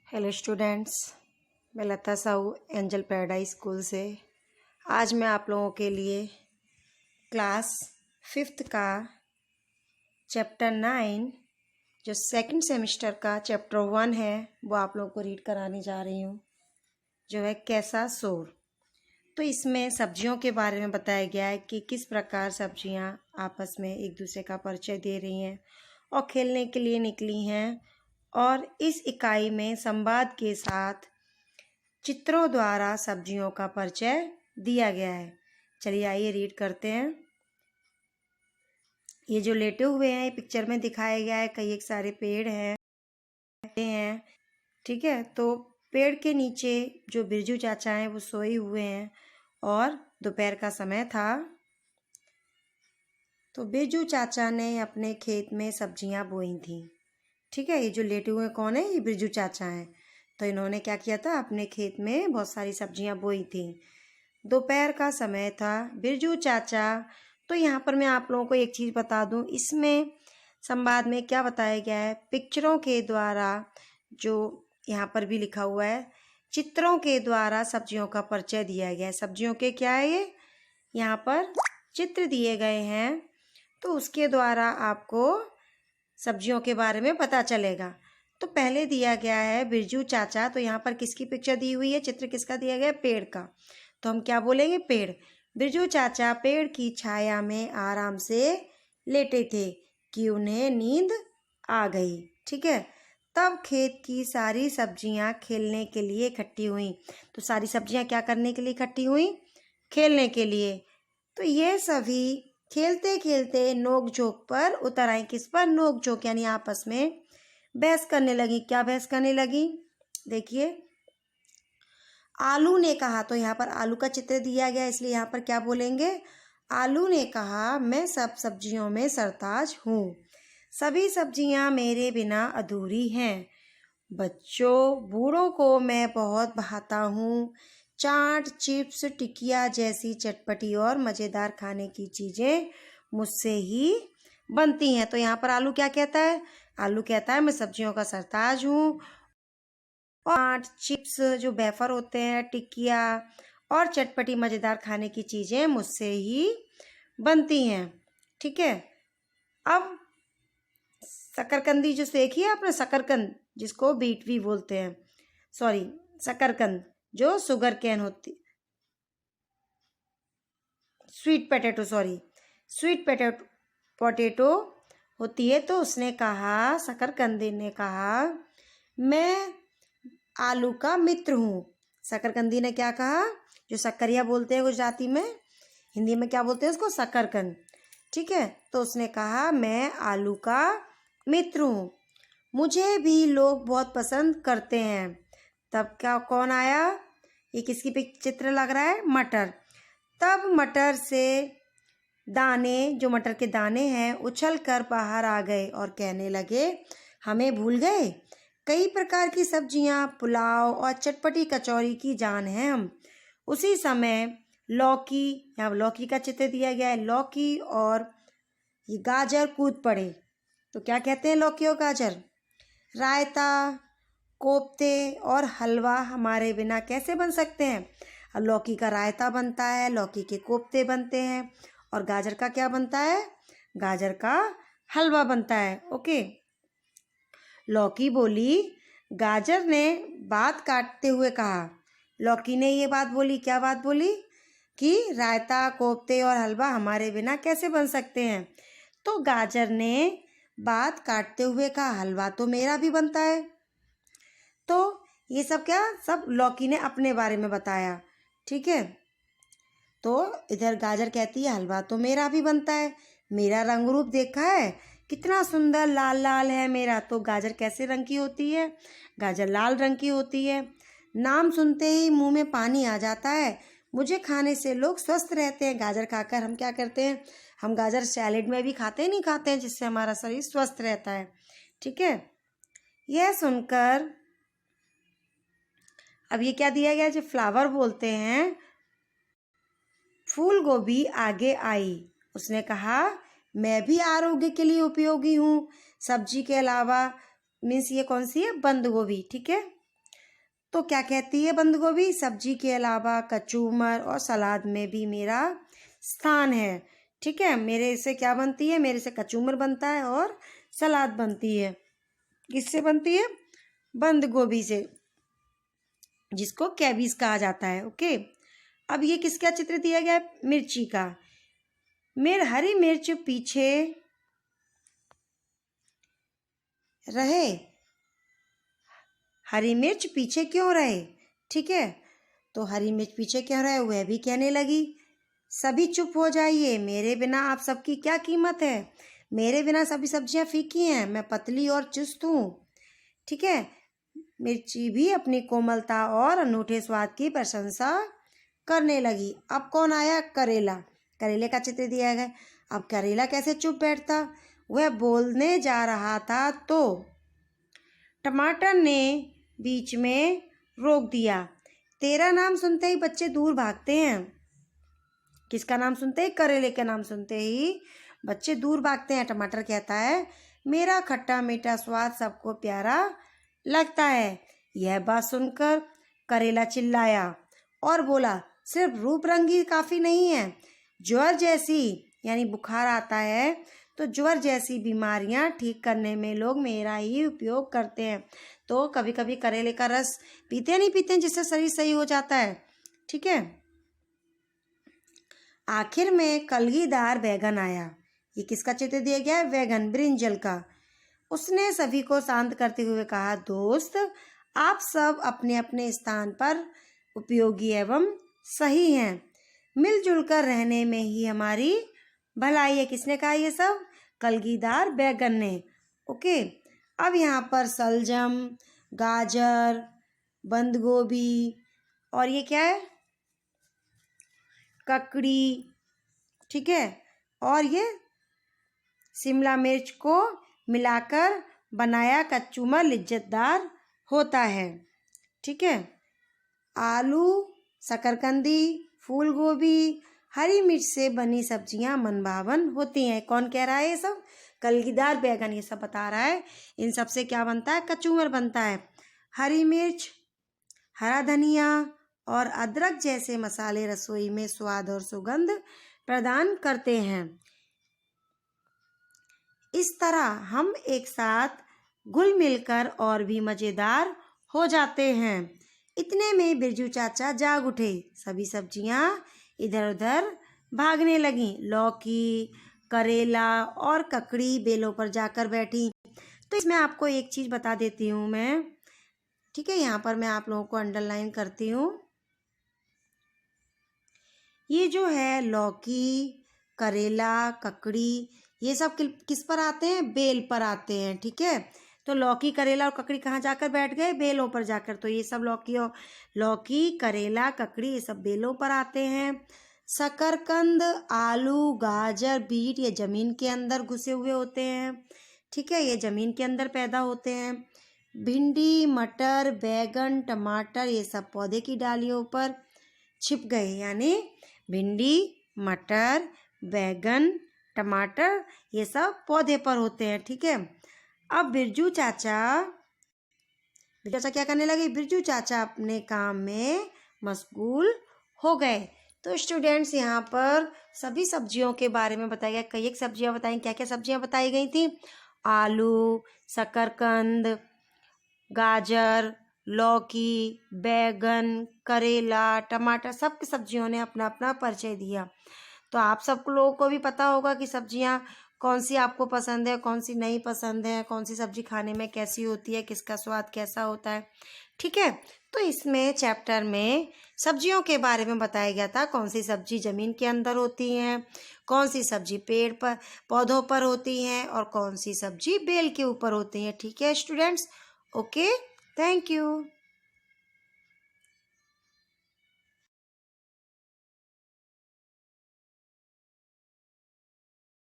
Hello students, मैं लता Sahu angel paradise school से। आज मैं आप लोगों के लिए क्लास 5th का चैप्टर 9 जो सेकंड सेमेस्टर का चैप्टर 1 है वो आप लोगों को रीड कराने जा रही हूँ, जो है कैसा शोर। तो इसमें सब्जियों के बारे में बताया गया है कि किस प्रकार सब्जियाँ आपस में एक दूसरे का परिचय दे रही हैं और खेलने के लिए निकली हैं। और इस इकाई में संवाद के साथ चित्रों द्वारा सब्जियों का परिचय दिया गया है। चलिए आइए रीड करते हैं। ये जो लेटे हुए हैं, ये पिक्चर में दिखाया गया है। कई एक सारे पेड़ हैं, ठीक है। तो पेड़ के नीचे जो बिरजू चाचा हैं वो सोए हुए हैं और दोपहर का समय था। तो बिरजू चाचा ने अपने खेत में सब्जियां बोई थी, ठीक है। ये जो लेटे हुए कौन है? ये बिरजू चाचा हैं। तो इन्होंने क्या किया था, अपने खेत में बहुत सारी सब्जियां बोई थी। दोपहर का समय था। बिरजू चाचा, तो यहाँ पर मैं आप लोगों को एक चीज़ बता दूँ, इसमें संवाद में क्या बताया गया है, पिक्चरों के द्वारा, जो यहाँ पर भी लिखा हुआ है, चित्रों के द्वारा सब्जियों का परिचय दिया गया है। सब्जियों के क्या है, ये यहाँ पर चित्र दिए गए हैं, तो उसके द्वारा आपको सब्जियों के बारे में पता चलेगा। तो पहले दिया गया है बिरजू चाचा। तो यहाँ पर किसकी पिक्चर दी हुई है, चित्र किसका दिया गया है? पेड़ का। तो हम क्या बोलेंगे? पेड़। बिरजू चाचा पेड़ की छाया में आराम से लेटे थे कि उन्हें नींद आ गई, ठीक है। तब खेत की सारी सब्जियां खेलने के लिए इकट्ठी हुई। तो सारी सब्जियां क्या करने के लिए इकट्ठी हुई? खेलने के लिए। तो ये सभी खेलते खेलते नोक झोंक पर उतर आई। किस पर? नोक झोंक, यानी आपस में बहस करने लगी। क्या बहस करने लगी? देखिए, आलू ने कहा, तो यहाँ पर आलू का चित्र दिया गया, इसलिए यहाँ पर क्या बोलेंगे? आलू ने कहा, मैं सब सब्जियों में सरताज हूँ, सभी सब्जियाँ मेरे बिना अधूरी हैं। बच्चों, बूढ़ों को मैं बहुत भाता हूँ। चाट, चिप्स, टिकिया जैसी चटपटी और मज़ेदार खाने की चीज़ें मुझसे ही बनती हैं। तो यहाँ पर आलू क्या कहता है? आलू कहता है, मैं सब्जियों का सरताज हूँ और चाट, चिप्स जो वेफर होते हैं, टिकिया और चटपटी मज़ेदार खाने की चीज़ें मुझसे ही बनती हैं, ठीक है। अब शकरकंदी जो देखी है आपने, शकरकंद जिसको बीट भी बोलते हैं, सॉरी शकरकंद, जो शुगर कैन होती, स्वीट पोटैटो होती है। तो उसने कहा, शकरकंदी ने कहा, मैं आलू का मित्र हूँ। शकरकंदी ने क्या कहा? जो शक्करिया बोलते हैं गुजराती में, हिंदी में क्या बोलते हैं उसको? शकरकंद, ठीक है। तो उसने कहा, मैं आलू का मित्र हूँ, मुझे भी लोग बहुत पसंद करते हैं। तब क्या, कौन आया? ये किसकी चित्र लग रहा है? मटर। तब मटर से दाने, जो मटर के दाने हैं, उछल कर बाहर आ गए और कहने लगे, हमें भूल गए। कई प्रकार की सब्जियां, पुलाव और चटपटी कचौरी की जान है हम। उसी समय लौकी, यहाँ लौकी का चित्र दिया गया है, लौकी और ये गाजर कूद पड़े। तो क्या कहते हैं लौकी और गाजर? रायता, कोफ्ते और हलवा हमारे बिना कैसे बन सकते हैं? अब लौकी का रायता बनता है, लौकी के कोफ्ते बनते हैं, और गाजर का क्या बनता है? गाजर का हलवा बनता है, ओके। लौकी बोली, गाजर ने बात काटते हुए कहा, लौकी ने ये बात बोली, क्या बात बोली? कि रायता, कोफ्ते और हलवा हमारे बिना कैसे बन सकते हैं। तो गाजर ने बात काटते हुए कहा, हलवा तो मेरा भी बनता है। तो ये सब क्या, सब लौकी ने अपने बारे में बताया, ठीक है। तो इधर गाजर कहती है, हलवा तो मेरा भी बनता है, मेरा रंग रूप देखा है, कितना सुंदर लाल लाल है मेरा। तो गाजर कैसे रंग की होती है? गाजर लाल रंग की होती है। नाम सुनते ही मुंह में पानी आ जाता है, मुझे खाने से लोग स्वस्थ रहते हैं। गाजर खाकर हम क्या करते हैं? हम गाजर सैलेड में भी खाते हैं, नहीं खाते हैं, जिससे हमारा शरीर स्वस्थ रहता है, ठीक है। यह सुनकर अब ये क्या दिया गया, जो फ्लावर बोलते हैं, फूल गोभी आगे आई। उसने कहा, मैं भी आरोग्य के लिए उपयोगी हूँ, सब्जी के अलावा। मीन्स ये कौन सी है? बंद गोभी, ठीक है। तो क्या कहती है बंद गोभी, सब्जी के अलावा कचूमर और सलाद में भी मेरा स्थान है। ठीक है, मेरे से क्या बनती है, मेरे से कचूमर बनता है और सलाद बनती है। किससे बनती है, बंद गोभी से, जिसको कैबेज कहा जाता है। ओके, अब ये किसका चित्र दिया गया है, मिर्ची का। हरी मिर्च पीछे रहे, हरी मिर्च पीछे क्यों रहे। ठीक है, तो हरी मिर्च पीछे क्यों रहे, वह भी कहने लगी, सभी चुप हो जाइए, मेरे बिना आप सबकी क्या कीमत है, मेरे बिना सभी सब्जियां फीकी हैं, मैं पतली और चुस्त हूँ। ठीक है, मिर्ची भी अपनी कोमलता और अनूठे स्वाद की प्रशंसा करने लगी। अब कौन आया, करेला। करेले का चित्र दिया गया। अब करेला कैसे चुप बैठता, वह बोलने जा रहा था तो टमाटर ने बीच में रोक दिया। तेरा नाम सुनते ही बच्चे दूर भागते हैं। किसका नाम सुनते ही, करेले का नाम सुनते ही बच्चे दूर भागते हैं। टमाटर कहता है, मेरा खट्टा मीठा स्वाद सबको प्यारा लगता है। यह बात सुनकर करेला चिल्लाया और बोला, सिर्फ रूप रंगी काफ़ी नहीं है, ज्वर जैसी यानी बुखार आता है तो ज्वर जैसी बीमारियां ठीक करने में लोग मेरा ही उपयोग करते हैं। तो कभी कभी करेले का रस पीते नहीं पीते हैं, जिससे शरीर सही हो जाता है। ठीक है, आखिर में कलगीदार बैगन आया। ये किसका चित्र दिया गया है, बैगन, ब्रिंजल का। उसने सभी को शांत करते हुए कहा, दोस्त आप सब अपने अपने स्थान पर उपयोगी एवं सही हैं, मिलजुल कर रहने में ही हमारी भलाई है। किसने कहा ये सब, कलगीदार बैगन ने। ओके, अब यहाँ पर सलजम, गाजर, बंद गोभी और ये क्या है, ककड़ी। ठीक है, और ये शिमला मिर्च को मिलाकर बनाया कचूमर लिज्जतदार होता है। ठीक है, आलू, शकरकंदी, फूल गोभी, हरी मिर्च से बनी सब्जियां मनभावन होती हैं। कौन कह रहा है ये सब, कलगीदार बैगन ये सब बता रहा है। इन सब से क्या बनता है, कचूमर बनता है। हरी मिर्च, हरा धनिया और अदरक जैसे मसाले रसोई में स्वाद और सुगंध प्रदान करते हैं। इस तरह हम एक साथ घुल मिलकर और भी मज़ेदार हो जाते हैं। इतने में बिरजू चाचा जाग उठे। सभी सब्जियां इधर उधर भागने लगीं। लौकी, करेला और ककड़ी बेलों पर जाकर बैठी। तो इसमें आपको एक चीज़ बता देती हूँ मैं। ठीक है, यहाँ पर मैं आप लोगों को अंडरलाइन करती हूँ। ये जो है लौकी, करेला, ककड़ी, ये सब किस पर आते हैं, बेल पर आते हैं। ठीक है, तो लौकी, करेला और ककड़ी कहाँ जाकर बैठ गए, बेलों पर जाकर। तो ये सब लौकी, करेला, ककड़ी ये सब बेलों पर आते हैं। शकरकंद, आलू, गाजर, बीट ये जमीन के अंदर घुसे हुए होते हैं। ठीक है, ये जमीन के अंदर पैदा होते हैं। भिंडी, मटर, बैगन, टमाटर ये सब पौधे की डालियों पर छिप गए। यानी भिंडी, मटर, बैगन, टमाटर ये सब पौधे पर होते हैं। ठीक है, अब बिरजू चाचा क्या करने लगे, बिरजू चाचा अपने काम में मशगूल हो गए। तो स्टूडेंट्स, यहाँ पर सभी सब्जियों के बारे में बताया गया। कई एक सब्जियाँ बताई, क्या क्या सब्जियाँ बताई गई थी, आलू, शकरकंद, गाजर, लौकी, बैगन, करेला, टमाटर, सब सब्जियों ने अपना अपना परिचय दिया। तो आप सब लोगों को भी पता होगा कि सब्जियां कौन सी आपको पसंद है, कौन सी नहीं पसंद है, कौन सी सब्जी खाने में कैसी होती है, किसका स्वाद कैसा होता है। ठीक है, तो इसमें चैप्टर में सब्जियों के बारे में बताया गया था। कौन सी सब्जी ज़मीन के अंदर होती हैं, कौन सी सब्जी पेड़ पर पौधों पर होती हैं और कौन सी सब्जी बेल के ऊपर होती हैं। ठीक है स्टूडेंट्स, ओके, थैंक यू।